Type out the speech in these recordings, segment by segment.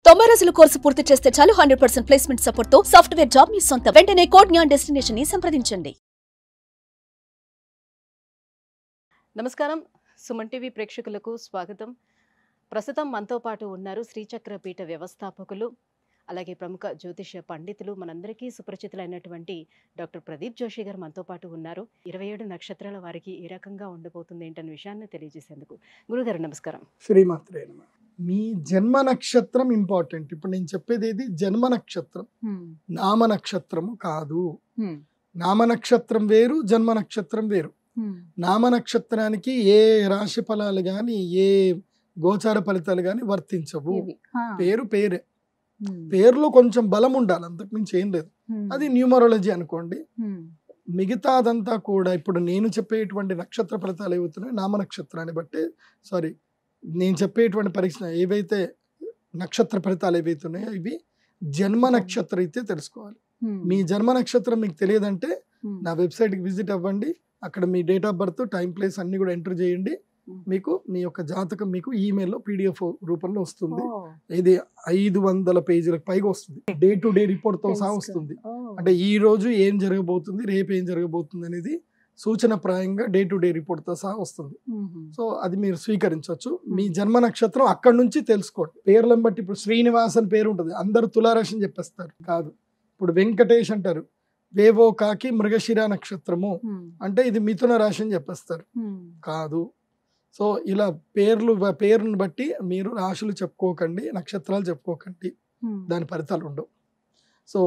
90 రోజుల కోర్సు పూర్తి చేస్తే చాలు 100% ప్లేస్మెంట్ సపోర్ట్ తో సాఫ్ట్వేర్ జాబ్ మీ సొంతం. వెంటనే కోడ్ జ్ఞాన్ డెస్టినేషన్ ని సంప్రదించండి. నమస్కారం, సుమన్ టీవీ ప్రేక్షకులకు స్వాగతం. ప్రస్తుతం మనతో పాటు ఉన్నారు శ్రీచక్ర పీఠ వ్యవస్థాపకులు, అలాగే ప్రముఖ జ్యోతిష పండితులు, మనందరికీ సుపరిచితులైనటువంటి డాక్టర్ ప్రదీప్ జోషి గారు మనతో పాటు ఉన్నారు. 27 నక్షత్రాల వారికి ఏ రకంగా ఉండబోతుంది ఏంటనే విషయాన్ని తెలియజేసేందుకు గురుగారు నమస్కారం. శ్రీమాత్రే నమః. మీ జన్మ నక్షత్రం ఇంపార్టెంట్. ఇప్పుడు నేను చెప్పేది ఏది, జన్మ నక్షత్రం, నామ నక్షత్రము కాదు. నామ నక్షత్రం వేరు, జన్మ నక్షత్రం వేరు. నామ నక్షత్రానికి ఏ రాశి ఫలాలు గాని ఏ గోచార ఫలితాలు గాని వర్తించవు. పేరు పేరే, పేరులో కొంచెం బలం ఉండాలి, అంతకుమించి ఏం లేదు. అది న్యూమరాలజీ అనుకోండి. మిగతాదంతా కూడా ఇప్పుడు నేను చెప్పేటువంటి నక్షత్ర ఫలితాలు ఏవవుతున్నాయి నామ నక్షత్రాన్ని బట్టి, నేను చెప్పేటువంటి పరీక్ష ఏవైతే నక్షత్ర ఫలితాలు ఏవైతే ఉన్నాయో ఇవి జన్మ నక్షత్రం అయితే తెలుసుకోవాలి. మీ జన్మ నక్షత్రం మీకు తెలియదంటే నా వెబ్సైట్కి విజిట్ అవ్వండి. అక్కడ మీ date of birth, time, place అన్ని కూడా ఎంటర్ చేయండి. మీకు మీ యొక్క జాతకం మీకు ఈమెయిల్లో PDF రూపంలో వస్తుంది. ఇది 500 పేజీలకు పైగా వస్తుంది. డే టు డే రిపోర్ట్తో సహా వస్తుంది. అంటే ఈ రోజు ఏం జరగబోతుంది, రేపు ఏం జరగబోతుంది అనేది సూచనప్రాయంగా డే టు డే రిపోర్ట్తో సహా వస్తుంది. సో అది మీరు స్వీకరించవచ్చు. మీ జన్మ నక్షత్రం అక్కడి నుంచి తెలుసుకోండి. పేర్లను బట్టి ఇప్పుడు శ్రీనివాస్ అని పేరు ఉంటుంది, అందరూ తులారాశి అని చెప్పేస్తారు. కాదు. ఇప్పుడు వెంకటేష్ అంటారు, వేవో కాకి మృగశిర నక్షత్రము అంటే ఇది మిథున రాశి అని చెప్పేస్తారు. కాదు. సో ఇలా పేరును బట్టి మీరు రాశులు చెప్పుకోకండి, నక్షత్రాలు చెప్పుకోకండి, దాని ఫలితాలు ఉండవు. సో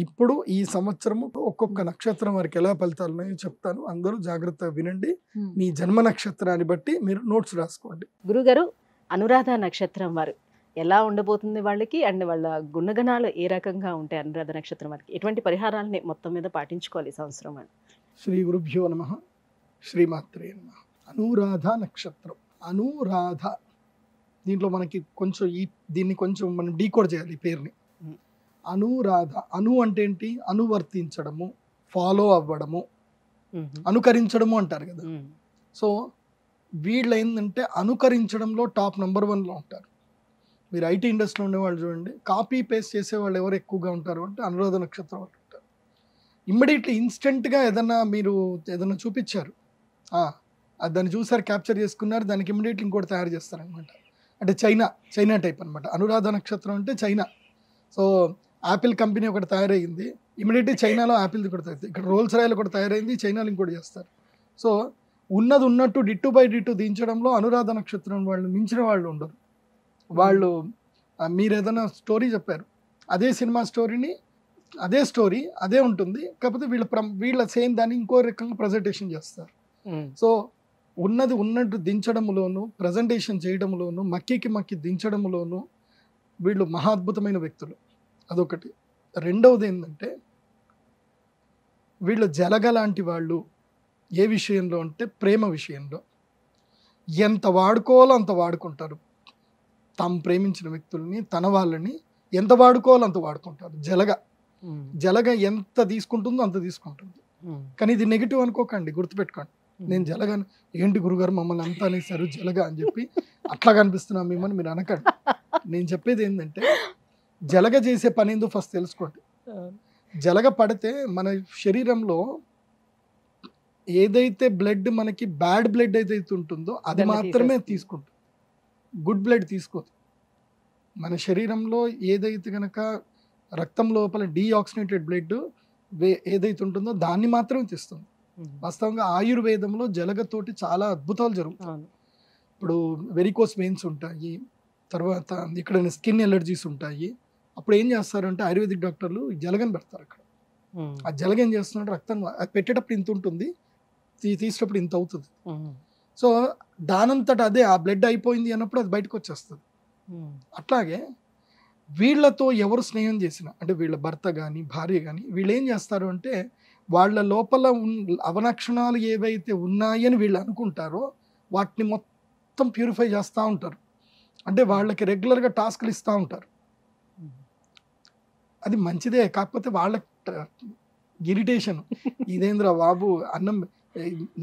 ఇప్పుడు ఈ సంవత్సరము ఒక్కొక్క నక్షత్రం వారికి ఎలా ఫలితాలు ఉన్నాయో చెప్తాను, అందరూ జాగ్రత్తగా వినండి. మీ జన్మ నక్షత్రాన్ని బట్టి మీరు నోట్స్ రాసుకోండి. గురుగారు, అనురాధ నక్షత్రం వారు ఎలా ఉండబోతుంది వాళ్ళకి, అండ్ వాళ్ళ గుణగణాలు ఏ రకంగా ఉంటాయి? అనురాధ నక్షత్రం వారికి ఎటువంటి పరిహారాలని మొత్తం మీద పాటించుకోవాలి ఈ సంవత్సరం అని? శ్రీ గురుభ్యో నమః, శ్రీమాత్రే నమః. అనురాధ నక్షత్రం, అనురాధ, దీంట్లో మనకి కొంచెం దీన్ని కొంచెం మనం డీకోడ్ చేయాలి ఈ పేరుని. అనురాధ, అను అంటే ఏంటి? అనువర్తించడము, ఫాలో అవ్వడము, అనుకరించడము అంటారు కదా. సో వీళ్ళు ఏంటంటే అనుకరించడంలో టాప్ నెంబర్ 1లో ఉంటారు. మీరు IT ఇండస్ట్రీలో ఉండేవాళ్ళు చూడండి, కాపీ పేస్ట్ చేసేవాళ్ళు ఎవరు ఎక్కువగా ఉంటారు అంటే అనురాధ నక్షత్రం వాళ్ళు ఉంటారు. ఇమ్మీడియట్లీ ఇన్స్టెంట్గా మీరు ఏదైనా చూపించారు, దాన్ని చూసారు, క్యాప్చర్ చేసుకున్నారు, దానికి ఇమ్మీడియట్లీ ఇంకోటి తయారు చేస్తారనమాట. అంటే చైనా టైప్ అనమాట. అనురాధ నక్షత్రం అంటే చైనా. సో యాపిల్ కంపెనీ ఒకటి తయారైంది, ఇమీడియట్లీ చైనాలో యాపిల్ది కూడా తయారైంది, ఇక్కడ రోల్స్ రాయల్ కూడా తయారైంది, చైనాలో ఇంకోటి చేస్తారు. సో ఉన్నది ఉన్నట్టు డిట్టు బై డిట్టు దించడంలో అనురాధ నక్షత్రం వాళ్ళు మించిన వాళ్ళు ఉండరు. వాళ్ళు మీరు ఏదైనా స్టోరీ చెప్పారు, అదే సినిమా స్టోరీని అదే ఉంటుంది, కాకపోతే వీళ్ళ సేమ్ దాన్ని ఇంకో రకంగా ప్రజెంటేషన్ చేస్తారు. సో ఉన్నది ఉన్నట్టు దించడంలోను, ప్రజెంటేషన్ చేయడంలోను, మక్కి దించడంలోను వీళ్ళు మహాద్భుతమైన వ్యక్తులు. అదొకటి. రెండవది ఏంటంటే వీళ్ళు జలగ లాంటి వాళ్ళు. ఏ విషయంలో అంటే ప్రేమ విషయంలో ఎంత వాడుకోవాలో అంత వాడుకుంటారు. తాము ప్రేమించిన వ్యక్తుల్ని, తన వాళ్ళని ఎంత వాడుకోవాలో అంత వాడుకుంటారు. జలగ ఎంత తీసుకుంటుందో అంత తీసుకుంటుంది. కానీ ఇది నెగిటివ్ అనుకోకండి, గుర్తుపెట్టుకోండి. నేను జలగ, ఏంటి గురుగారు మమ్మల్ని అంతా అనేసారు జలగ అని చెప్పి అట్లా కనిపిస్తున్నాం మిమ్మల్ని మీరు అనకండి. నేను చెప్పేది ఏంటంటే జలగ చేసే పని ఏందో ఫస్ట్ తెలుసుకోండి. జలగ పడితే మన శరీరంలో ఏదైతే బ్లడ్ మనకి బ్యాడ్ బ్లడ్ ఏదైతే ఉంటుందో అది మాత్రమే తీసుకుంటుంది, గుడ్ బ్లడ్ తీసుకోదు. మన శరీరంలో ఏదైతే కనుక రక్తం లోపల డీఆక్సినేటెడ్ బ్లడ్ ఏదైతే ఉంటుందో దాన్ని మాత్రమే తీస్తుంది. వాస్తవంగా ఆయుర్వేదంలో జలగతోటి చాలా అద్భుతాలు జరుగుతాయి. ఇప్పుడు వెరికోస్ వెయిన్స్ ఉంటాయి, తర్వాత ఇక్కడ స్కిన్ ఎలర్జీస్ ఉంటాయి. అప్పుడు ఏం చేస్తారంటే ఆయుర్వేదిక్ డాక్టర్లు జలగని పెడతారు అక్కడ. ఆ జలగ ఏం చేస్తున్నాడు, రక్తం అది పెట్టేటప్పుడు ఇంత ఉంటుంది, తీసేటప్పుడు ఇంత అవుతుంది. సో దానంతట అదే ఆ బ్లడ్ అయిపోయింది అన్నప్పుడు అది బయటకు వచ్చేస్తుంది. అట్లాగే వీళ్ళతో ఎవరు స్నేహం చేసినా, అంటే వీళ్ళ భర్త కానీ భార్య కానీ, వీళ్ళు ఏం చేస్తారు అంటే వాళ్ళ లోపల అవలక్షణాలు ఏవైతే ఉన్నాయని వీళ్ళు అనుకుంటారో వాటిని మొత్తం ప్యూరిఫై చేస్తూ ఉంటారు. అంటే వాళ్ళకి రెగ్యులర్గా టాస్క్లు ఇస్తూ ఉంటారు. అది మంచిదే, కాకపోతే వాళ్ళ ఇరిటేషన్, ఇదేంద్రా బాబు అన్నం.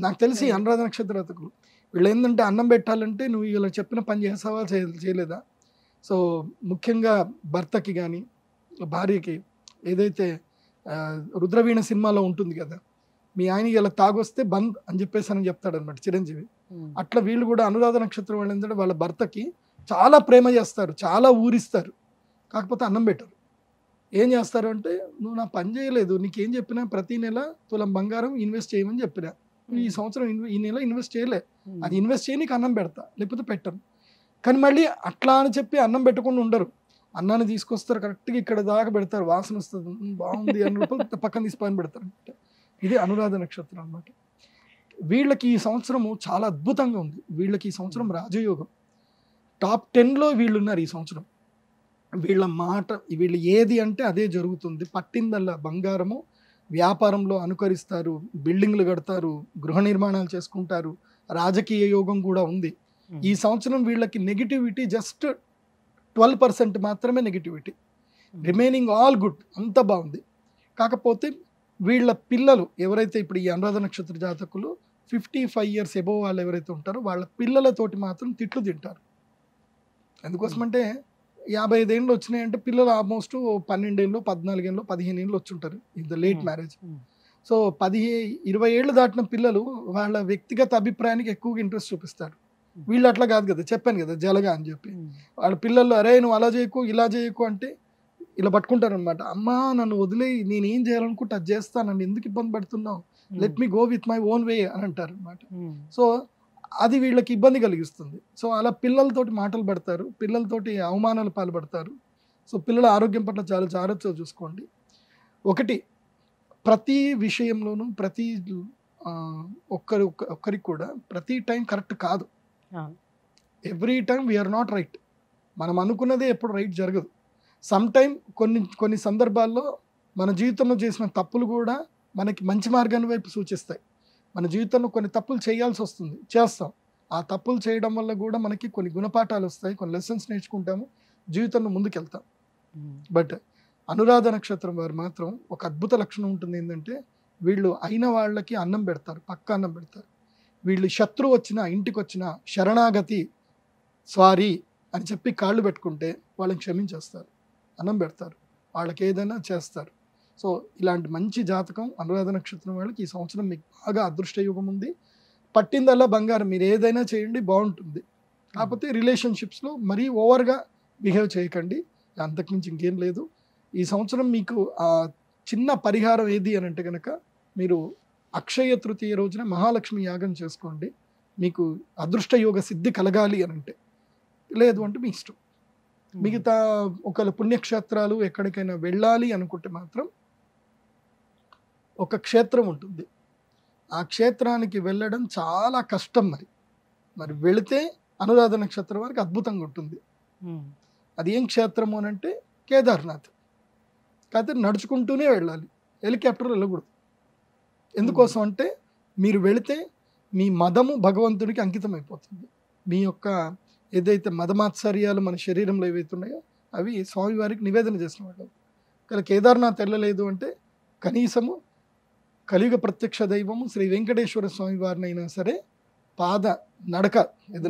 నాకు తెలిసి అనురాధ నక్షత్రతకు వీళ్ళు ఏంటంటే అన్నం పెట్టాలంటే నువ్వు ఇలా చెప్పిన పని చేసావా చేయలేదా, సో ముఖ్యంగా భర్తకి కానీ భార్యకి ఏదైతే రుద్రవీణ సినిమాలో ఉంటుంది కదా, మీ ఆయన ఇలా తాగొస్తే బంద్ అని చెప్పేసి చెప్తాడు అనమాట చిరంజీవి. అట్లా వీళ్ళు కూడా అనురాధ నక్షత్రం వాళ్ళు ఏంటంటే వాళ్ళ భర్తకి చాలా ప్రేమ చేస్తారు, చాలా ఊరిస్తారు, కాకపోతే అన్నం పెట్టరు. ఏం చేస్తారు అంటే, నువ్వు నా పని చేయలేదు, నీకేం చెప్పినా ప్రతి నెల తులం బంగారం ఇన్వెస్ట్ చేయమని చెప్పినా, ఈ సంవత్సరం ఈ నెల ఇన్వెస్ట్ చేయలే, అది ఇన్వెస్ట్ చేయి నీకు అన్నం పెడతా, లేకపోతే పెట్టను. కానీ మళ్ళీ అట్లా అని చెప్పి అన్నం పెట్టకుండా ఉండరు, అన్నాన్ని తీసుకొస్తారు కరెక్ట్గా ఇక్కడ దాకా పెడతారు, వాసన వస్తుంది, బాగుంది అని పక్కన తీసి పని పెడతారు అనమాట. ఇది అనురాధ నక్షత్రం అనమాట. వీళ్ళకి ఈ సంవత్సరము చాలా అద్భుతంగా ఉంది. వీళ్ళకి ఈ సంవత్సరం రాజయోగం, టాప్ 10లో వీళ్ళు ఉన్నారు ఈ సంవత్సరం. వీళ్ళ మాట, వీళ్ళు ఏది అంటే అదే జరుగుతుంది. పట్టిందల్లా బంగారము, వ్యాపారంలో అనుకరిస్తారు, బిల్డింగ్లు కడతారు, గృహ నిర్మాణాలు చేసుకుంటారు, రాజకీయ యోగం కూడా ఉంది. ఈ సంవత్సరం వీళ్ళకి నెగిటివిటీ జస్ట్ 12% మాత్రమే నెగిటివిటీ, రిమైనింగ్ ఆల్ గుడ్, అంత బాగుంది. కాకపోతే వీళ్ళ పిల్లలు ఎవరైతే ఇప్పుడు ఈ అనురాధ నక్షత్ర జాతకులు 55 years ఎబోవ్ వాళ్ళు ఎవరైతే ఉంటారో వాళ్ళ పిల్లలతోటి మాత్రం తిట్లు తింటారు. ఎందుకోసమంటే 55 ఏళ్ళు వచ్చినాయంటే పిల్లలు ఆల్మోస్ట్ 12 ఏళ్ళు, 14 ఏళ్ళు, 15 ఏళ్ళు వచ్చి ఉంటారు in the late marriage. So 20 ఏళ్ళు దాటిన పిల్లలు వాళ్ళ వ్యక్తిగత అభిప్రాయానికి ఎక్కువగా ఇంట్రెస్ట్ చూపిస్తారు. వీళ్ళు అట్లా కాదు కదా, చెప్పాను కదా జలగా అని చెప్పి. వాళ్ళ పిల్లలు అరే నువ్వు అలా చేయకు ఇలా చేయకు అంటే ఇలా పట్టుకుంటారు అనమాట. అమ్మా నన్ను వదిలే, నేను ఏం చేయాలనుకుంటే అది చేస్తాను, నన్ను ఎందుకు ఇబ్బంది పడుతున్నావు, let me go with my own way అని అంటారు అనమాట. సో అది వీళ్ళకి ఇబ్బంది కలిగిస్తుంది. సో అలా పిల్లలతోటి మాటలు పడతారు, పిల్లలతోటి అవమానాలు పాల్పడతారు. సో పిల్లల ఆరోగ్యం పట్ల చాలా జాగ్రత్తగా చూసుకోండి. ఒకటి, ప్రతి విషయంలోనూ ప్రతి ఒక్కరికి కూడా ప్రతి టైం కరెక్ట్ కాదు. Every time we're not right. మనం అనుకున్నదే ఎప్పుడు రైట్ జరగదు. సమ్ టైం కొన్ని సందర్భాల్లో మన జీవితంలో చేసిన తప్పులు కూడా మనకి మంచి మార్గాన్ని వైపు సూచిస్తాయి. మన జీవితంలో కొన్ని తప్పులు చేయాల్సి వస్తుంది, చేస్తాం. ఆ తప్పులు చేయడం వల్ల కూడా మనకి కొన్ని గుణపాఠాలు వస్తాయి, కొన్ని లెసన్స్ నేర్చుకుంటాము, జీవితంలో ముందుకెళ్తాం. బట్ అనురాధ నక్షత్రం వారు మాత్రం ఒక అద్భుత లక్షణం ఉంటుంది, ఏంటంటే వీళ్ళు అయిన వాళ్ళకి అన్నం పెడతారు, పక్క అన్నం పెడతారు. వీళ్ళు శత్రువు వచ్చినా ఇంటికి వచ్చినా శరణాగతి సారీ అని చెప్పి కాళ్ళు పెట్టుకుంటే వాళ్ళని క్షమించేస్తారు, అన్నం పెడతారు, వాళ్ళకి ఏదైనా చేస్తారు. సో ఇలాంటి మంచి జాతకం అనురాధ నక్షత్రం వాళ్ళకి ఈ సంవత్సరం మీకు బాగా అదృష్ట యుగం ఉంది. పట్టిందల్లా బంగారం, మీరు ఏదైనా చేయండి బాగుంటుంది. కాకపోతే రిలేషన్షిప్స్లో మరీ ఓవర్గా బిహేవ్ చేయకండి, అంతకుమించి ఇంకేం లేదు. ఈ సంవత్సరం మీకు ఆ చిన్న పరిహారం ఏది అని అంటే కనుక, మీరు అక్షయ తృతీయ రోజున మహాలక్ష్మి యాగం చేసుకోండి, మీకు అదృష్ట యోగ సిద్ధి కలగాలి అని అంటే. లేదు అంటే మీ ఇష్టం. మిగతా ఒకవేళ పుణ్యక్షేత్రాలు ఎక్కడికైనా వెళ్ళాలి అనుకుంటే మాత్రం ఒక క్షేత్రం ఉంటుంది, ఆ క్షేత్రానికి వెళ్ళడం చాలా కష్టం. మరి వెళితే అనురాధ నక్షత్రం వారికి అద్భుతంగా ఉంటుంది. అది ఏం క్షేత్రము అని అంటే కేదార్నాథ్. కాకపోతే నడుచుకుంటూనే వెళ్ళాలి, హెలికాప్టర్ వెళ్ళకూడదు. ఎందుకోసం అంటే మీరు వెళితే మీ మదము భగవంతుడికి అంకితం అయిపోతుంది. మీ యొక్క ఏదైతే మదమాత్సర్యాలు మన శరీరంలో ఏవైతే ఉన్నాయో అవి స్వామివారికి నివేదన చేసిన వాళ్ళు. కానీ కేదార్నాథ్ వెళ్ళలేదు అంటే కనీసము కలియుగ ప్రత్యక్ష దైవము శ్రీ వెంకటేశ్వర స్వామి వారిని అయినా సరే పాద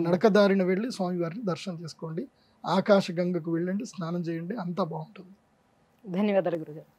నడక దారిన వెళ్ళి స్వామివారిని దర్శనం చేసుకోండి. ఆకాశ గంగకు వెళ్ళండి, స్నానం చేయండి, అంతా బాగుంటుంది. ధన్యవాదాలు గురుగారు.